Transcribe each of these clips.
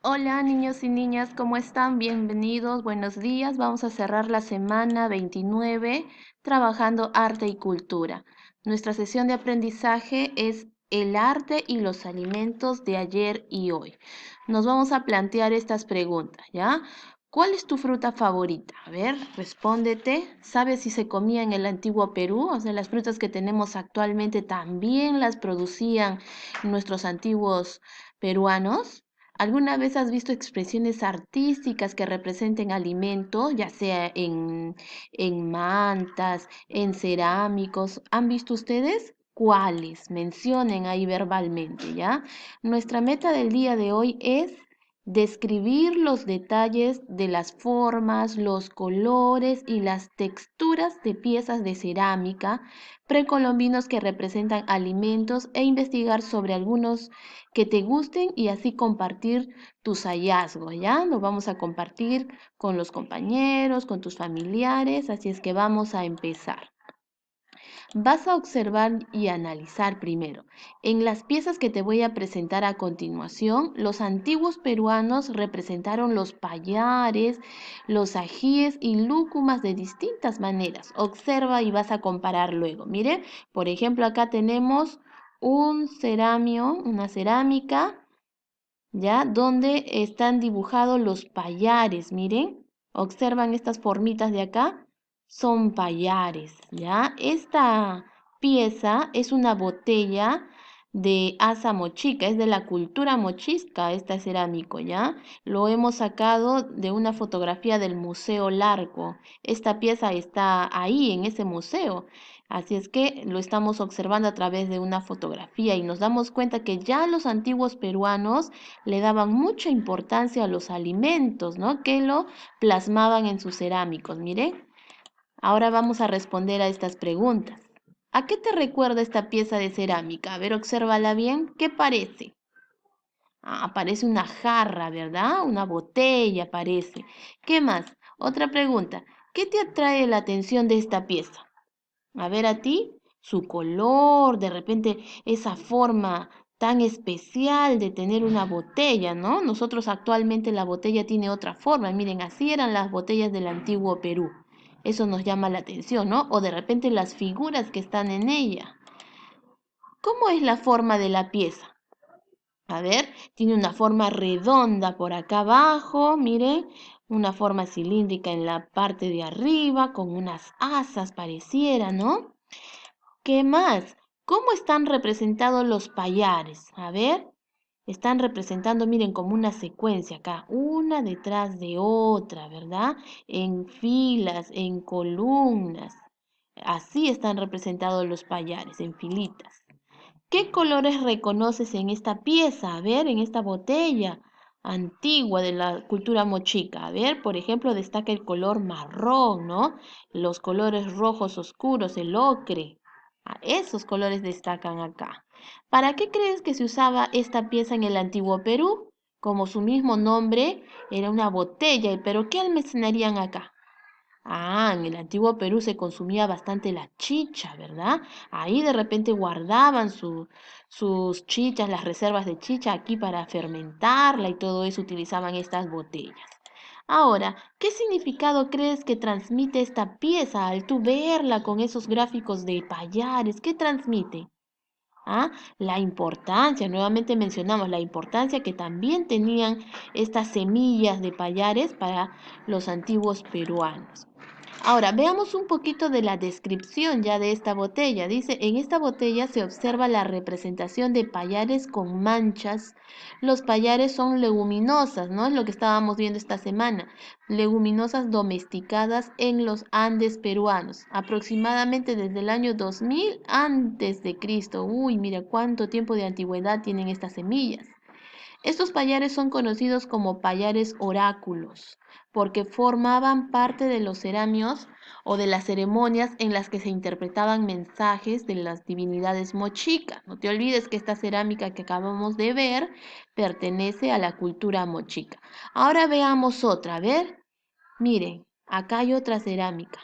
Hola niños y niñas, ¿cómo están? Bienvenidos, buenos días. Vamos a cerrar la semana 29 trabajando arte y cultura. Nuestra sesión de aprendizaje es el arte y los alimentos de ayer y hoy. Nos vamos a plantear estas preguntas, ¿ya? ¿Cuál es tu fruta favorita? A ver, respóndete. ¿Sabes si se comía en el antiguo Perú? O sea, las frutas que tenemos actualmente también las producían nuestros antiguos peruanos. ¿Alguna vez has visto expresiones artísticas que representen alimento, ya sea en mantas, en cerámicos? ¿Han visto ustedes? ¿Cuáles? Mencionen ahí verbalmente, ¿ya? Nuestra meta del día de hoy es describir los detalles de las formas, los colores y las texturas de piezas de cerámica precolombinos que representan alimentos e investigar sobre algunos que te gusten y así compartir tus hallazgos, ¿ya? Lo vamos a compartir con los compañeros, con tus familiares, así es que vamos a empezar. Vas a observar y analizar primero. En las piezas que te voy a presentar a continuación, los antiguos peruanos representaron los payares, los ajíes y lúcumas de distintas maneras. Observa y vas a comparar luego. Mire, por ejemplo, acá tenemos un ceramio, una cerámica, ¿ya? Donde están dibujados los payares, miren. Observan estas formitas de acá, son payares, ¿ya? Esta pieza es una botella de asa mochica, es de la cultura mochisca, esta cerámico, ¿ya? Lo hemos sacado de una fotografía del Museo Larco. Esta pieza está ahí, en ese museo. Así es que lo estamos observando a través de una fotografía y nos damos cuenta que ya los antiguos peruanos le daban mucha importancia a los alimentos, ¿no? Que lo plasmaban en sus cerámicos. Miren, ahora vamos a responder a estas preguntas. ¿A qué te recuerda esta pieza de cerámica? A ver, obsérvala bien. ¿Qué parece? Ah, parece una jarra, ¿verdad? Una botella parece. ¿Qué más? Otra pregunta. ¿Qué te atrae la atención de esta pieza? A ver a ti, su color, de repente esa forma tan especial de tener una botella, ¿no? Nosotros actualmente la botella tiene otra forma. Miren, así eran las botellas del antiguo Perú. Eso nos llama la atención, ¿no? O de repente las figuras que están en ella. ¿Cómo es la forma de la pieza? A ver, tiene una forma redonda por acá abajo, miren, una forma cilíndrica en la parte de arriba, con unas asas pareciera, ¿no? ¿Qué más? ¿Cómo están representados los payares? A ver, están representando, miren, como una secuencia acá, una detrás de otra, ¿verdad? En filas, en columnas. Así están representados los payares, en filitas. ¿Qué colores reconoces en esta pieza? A ver, en esta botella antigua de la cultura mochica. A ver, por ejemplo, destaca el color marrón, ¿no? Los colores rojos oscuros, el ocre. Esos colores destacan acá. ¿Para qué crees que se usaba esta pieza en el antiguo Perú? Como su mismo nombre, era una botella, pero ¿qué almacenarían acá? Ah, en el antiguo Perú se consumía bastante la chicha, ¿verdad? Ahí de repente guardaban sus chichas, las reservas de chicha aquí para fermentarla y todo eso utilizaban estas botellas. Ahora, ¿qué significado crees que transmite esta pieza al tú verla con esos gráficos de payares? ¿Qué transmite? ¿Ah? La importancia, nuevamente mencionamos la importancia que también tenían estas semillas de payares para los antiguos peruanos. Ahora, veamos un poquito de la descripción ya de esta botella. Dice, en esta botella se observa la representación de payares con manchas. Los payares son leguminosas, ¿no? Es lo que estábamos viendo esta semana. Leguminosas domesticadas en los Andes peruanos, aproximadamente desde el año 2000 antes de Cristo. Uy, mira cuánto tiempo de antigüedad tienen estas semillas. Estos payares son conocidos como payares oráculos, porque formaban parte de los ceramios o de las ceremonias en las que se interpretaban mensajes de las divinidades mochicas. No te olvides que esta cerámica que acabamos de ver pertenece a la cultura mochica. Ahora veamos otra, a ver, miren, acá hay otra cerámica.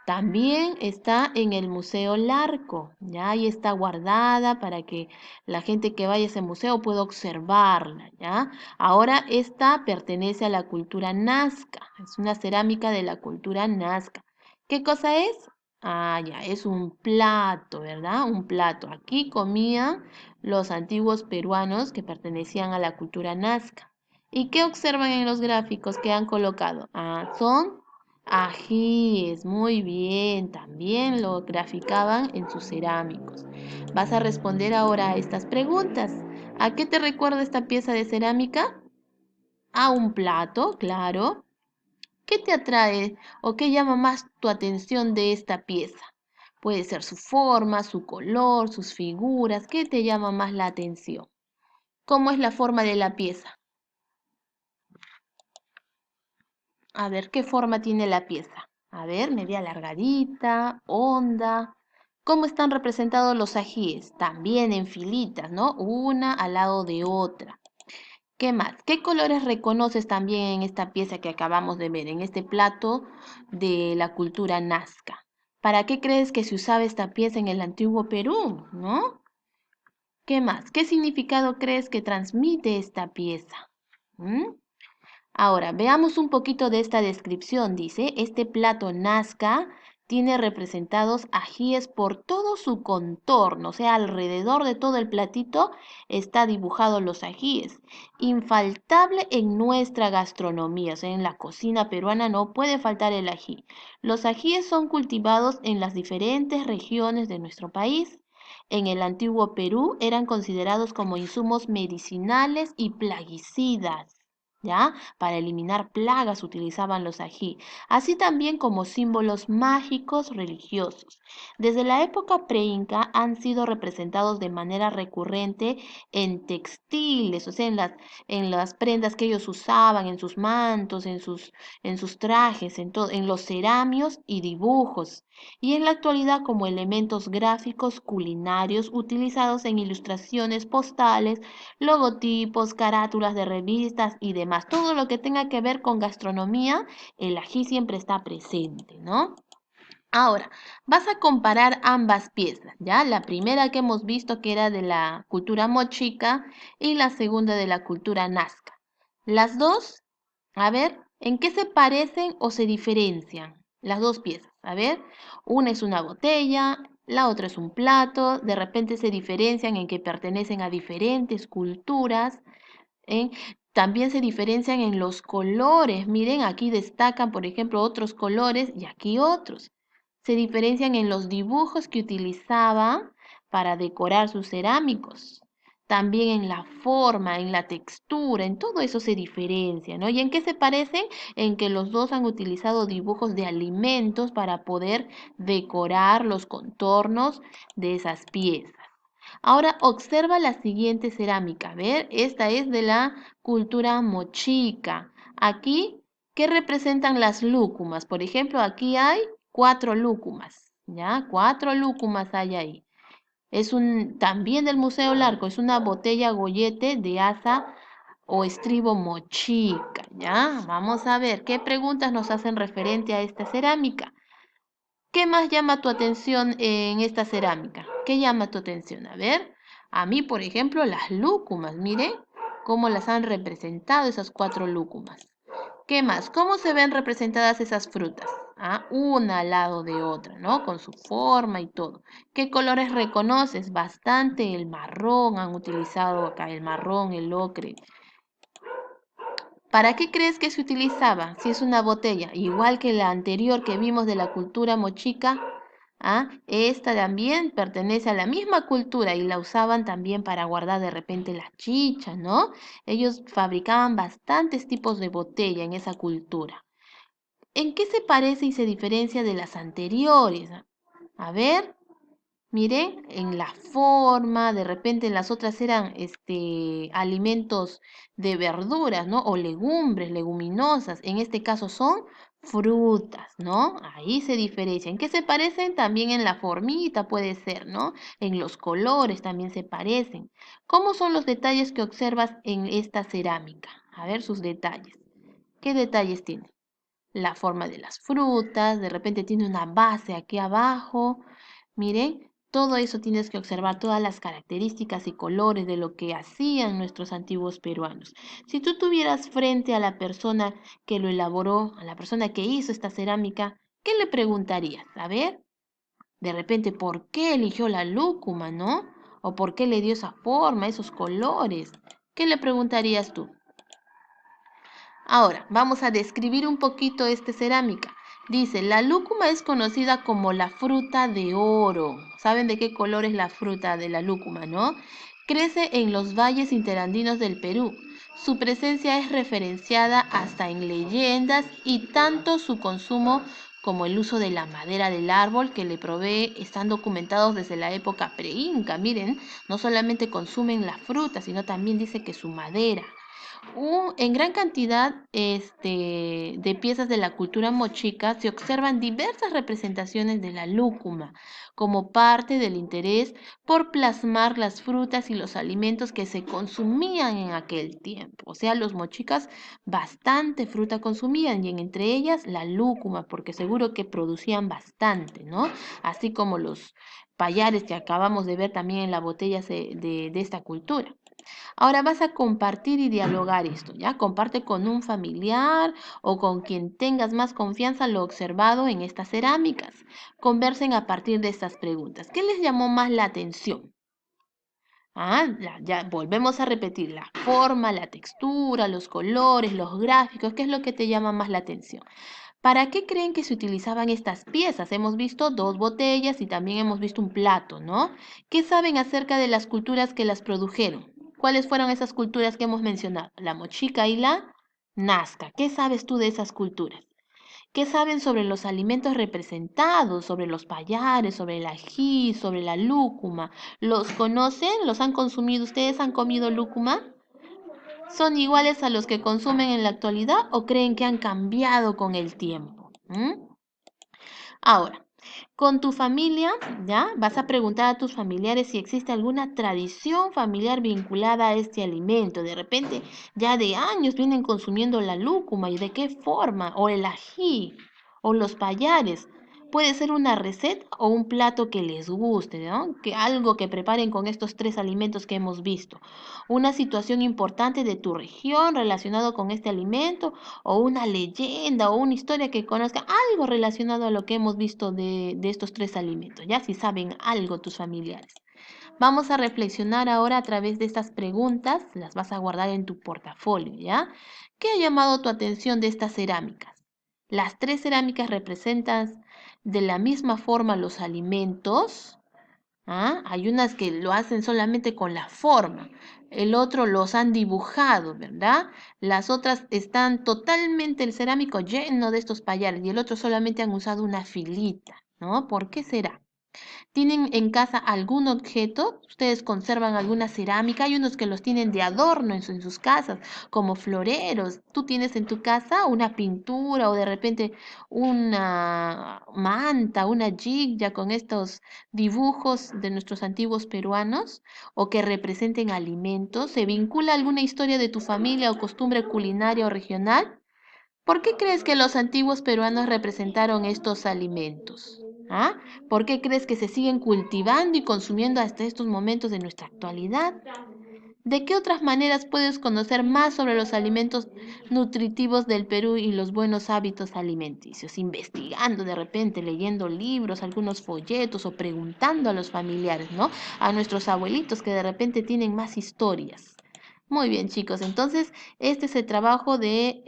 También está en el Museo Larco, ¿ya? Ahí está guardada para que la gente que vaya a ese museo pueda observarla, ¿ya? Ahora esta pertenece a la cultura nazca, es una cerámica de la cultura nazca. ¿Qué cosa es? Ah, ya, es un plato, ¿verdad? Un plato. Aquí comían los antiguos peruanos que pertenecían a la cultura nazca. ¿Y qué observan en los gráficos que han colocado? Ah, son ajíes, muy bien, también lo graficaban en sus cerámicos. Vas a responder ahora a estas preguntas. ¿A qué te recuerda esta pieza de cerámica? A un plato, claro. ¿Qué te atrae o qué llama más tu atención de esta pieza? Puede ser su forma, su color, sus figuras. ¿Qué te llama más la atención? ¿Cómo es la forma de la pieza? A ver, ¿qué forma tiene la pieza? A ver, media alargadita, honda. ¿Cómo están representados los ajíes? También en filitas, ¿no? Una al lado de otra. ¿Qué más? ¿Qué colores reconoces también en esta pieza que acabamos de ver, en este plato de la cultura nazca? ¿Para qué crees que se usaba esta pieza en el antiguo Perú, no? ¿Qué más? ¿Qué significado crees que transmite esta pieza? ¿Mm? Ahora, veamos un poquito de esta descripción. Dice, este plato Nazca tiene representados ajíes por todo su contorno, o sea, alrededor de todo el platito está dibujado los ajíes. Infaltable en nuestra gastronomía, o sea, en la cocina peruana no puede faltar el ají. Los ajíes son cultivados en las diferentes regiones de nuestro país. En el antiguo Perú eran considerados como insumos medicinales y plaguicidas. ¿Ya? Para eliminar plagas utilizaban los ají, así también como símbolos mágicos religiosos. Desde la época preinca han sido representados de manera recurrente en textiles, o sea, en las prendas que ellos usaban, en sus mantos, en sus trajes, en los ceramios y dibujos. Y en la actualidad como elementos gráficos culinarios utilizados en ilustraciones postales, logotipos, carátulas de revistas y demás. Todo lo que tenga que ver con gastronomía, el ají siempre está presente, ¿no? Ahora, vas a comparar ambas piezas, ¿ya? La primera que hemos visto que era de la cultura mochica y la segunda de la cultura nazca. Las dos, a ver, ¿en qué se parecen o se diferencian las dos piezas? A ver, una es una botella, la otra es un plato, de repente se diferencian en que pertenecen a diferentes culturas. ¿Eh? También se diferencian en los colores. Miren, aquí destacan, por ejemplo, otros colores y aquí otros. Se diferencian en los dibujos que utilizaban para decorar sus cerámicos. También en la forma, en la textura, en todo eso se diferencia, ¿no? ¿Y en qué se parecen? En que los dos han utilizado dibujos de alimentos para poder decorar los contornos de esas piezas. Ahora observa la siguiente cerámica. A ver, esta es de la cultura mochica. Aquí, ¿qué representan las lúcumas? Por ejemplo, aquí hay 4 lúcumas, ¿ya? 4 lúcumas hay ahí. También del Museo Larco, es una botella gollete de asa o estribo mochica, ¿ya? Vamos a ver, ¿qué preguntas nos hacen referente a esta cerámica? ¿Qué más llama tu atención en esta cerámica? ¿Qué llama tu atención? A ver, a mí, por ejemplo, las lúcumas. Miren cómo las han representado esas 4 lúcumas. ¿Qué más? ¿Cómo se ven representadas esas frutas? Ah, una al lado de otra, ¿no? Con su forma y todo. ¿Qué colores reconoces? Bastante el marrón, han utilizado acá el marrón, el ocre. ¿Para qué crees que se utilizaba si es una botella? Igual que la anterior que vimos de la cultura mochica, ¿ah? Esta también pertenece a la misma cultura y la usaban también para guardar de repente las chichas, ¿no? Ellos fabricaban bastantes tipos de botella en esa cultura. ¿En qué se parece y se diferencia de las anteriores? A ver. Miren, en la forma, de repente las otras eran alimentos de verduras, ¿no? O legumbres, leguminosas. En este caso son frutas, ¿no? Ahí se diferencian. ¿En qué se parecen? También en la formita puede ser, ¿no? En los colores también se parecen. ¿Cómo son los detalles que observas en esta cerámica? A ver sus detalles. ¿Qué detalles tiene? la forma de las frutas, de repente tiene una base aquí abajo. Miren, todo eso tienes que observar, todas las características y colores de lo que hacían nuestros antiguos peruanos. Si tú tuvieras frente a la persona que lo elaboró, a la persona que hizo esta cerámica, ¿qué le preguntarías? A ver, de repente, ¿por qué eligió la lúcuma, no? ¿O por qué le dio esa forma, esos colores? ¿Qué le preguntarías tú? Ahora, vamos a describir un poquito esta cerámica. Dice, la lúcuma es conocida como la fruta de oro. ¿Saben de qué color es la fruta de la lúcuma, no? Crece en los valles interandinos del Perú. Su presencia es referenciada hasta en leyendas y tanto su consumo como el uso de la madera del árbol que le provee están documentados desde la época preinca. Miren, no solamente consumen la fruta, sino también dice que su madera en gran cantidad de piezas de la cultura mochica se observan diversas representaciones de la lúcuma como parte del interés por plasmar las frutas y los alimentos que se consumían en aquel tiempo. O sea, los mochicas bastante fruta consumían y entre ellas la lúcuma, porque seguro que producían bastante, ¿no? Así como los payares que acabamos de ver también en la botella de esta cultura. Ahora vas a compartir y dialogar esto, ¿ya? Comparte con un familiar o con quien tengas más confianza lo observado en estas cerámicas. Conversen a partir de estas preguntas. ¿Qué les llamó más la atención? Ya volvemos a repetir, la forma, la textura, los colores, los gráficos, ¿qué es lo que te llama más la atención? ¿Para qué creen que se utilizaban estas piezas? Hemos visto dos botellas y también hemos visto un plato, ¿no? ¿Qué saben acerca de las culturas que las produjeron? ¿Cuáles fueron esas culturas que hemos mencionado? La mochica y la nazca. ¿Qué sabes tú de esas culturas? ¿Qué saben sobre los alimentos representados, sobre los payares, sobre el ají, sobre la lúcuma? ¿Los conocen? ¿Los han consumido? ¿Ustedes han comido lúcuma? ¿Son iguales a los que consumen en la actualidad o creen que han cambiado con el tiempo? Ahora, con tu familia, ¿ya? Vas a preguntar a tus familiares si existe alguna tradición familiar vinculada a este alimento. De repente, ya de años vienen consumiendo la lúcuma y de qué forma, o el ají, o los payares. Puede ser una receta o un plato que les guste, ¿no? Que algo que preparen con estos tres alimentos que hemos visto. Una situación importante de tu región relacionado con este alimento o una leyenda o una historia que conozca, algo relacionado a lo que hemos visto de estos tres alimentos, ya si saben algo tus familiares. Vamos a reflexionar ahora a través de estas preguntas, las vas a guardar en tu portafolio, ¿ya? ¿Qué ha llamado tu atención de estas cerámicas? Las tres cerámicas representan de la misma forma los alimentos. Hay unas que lo hacen solamente con la forma, el otro los han dibujado, ¿verdad? Las otras están totalmente el cerámico lleno de estos payares y el otro solamente han usado una filita, ¿no? ¿Por qué será? ¿Tienen en casa algún objeto? ¿Ustedes conservan alguna cerámica? Hay unos que los tienen de adorno en sus casas, como floreros. ¿Tú tienes en tu casa una pintura o de repente una manta, una ya con estos dibujos de nuestros antiguos peruanos o que representen alimentos? ¿Se vincula alguna historia de tu familia o costumbre culinaria o regional? ¿Por qué crees que los antiguos peruanos representaron estos alimentos? ¿Ah? ¿Por qué crees que se siguen cultivando y consumiendo hasta estos momentos de nuestra actualidad? ¿De qué otras maneras puedes conocer más sobre los alimentos nutritivos del Perú y los buenos hábitos alimenticios? Investigando de repente, leyendo libros, algunos folletos o preguntando a los familiares, ¿no? A nuestros abuelitos que de repente tienen más historias. Muy bien, chicos. Entonces, este es el trabajo de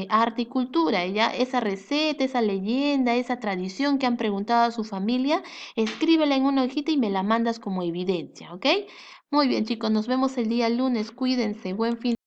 arte y cultura. Ya esa receta, esa leyenda, esa tradición que han preguntado a su familia, escríbela en una hojita y me la mandas como evidencia, ¿ok? Muy bien, chicos. Nos vemos el día lunes. Cuídense. Buen fin.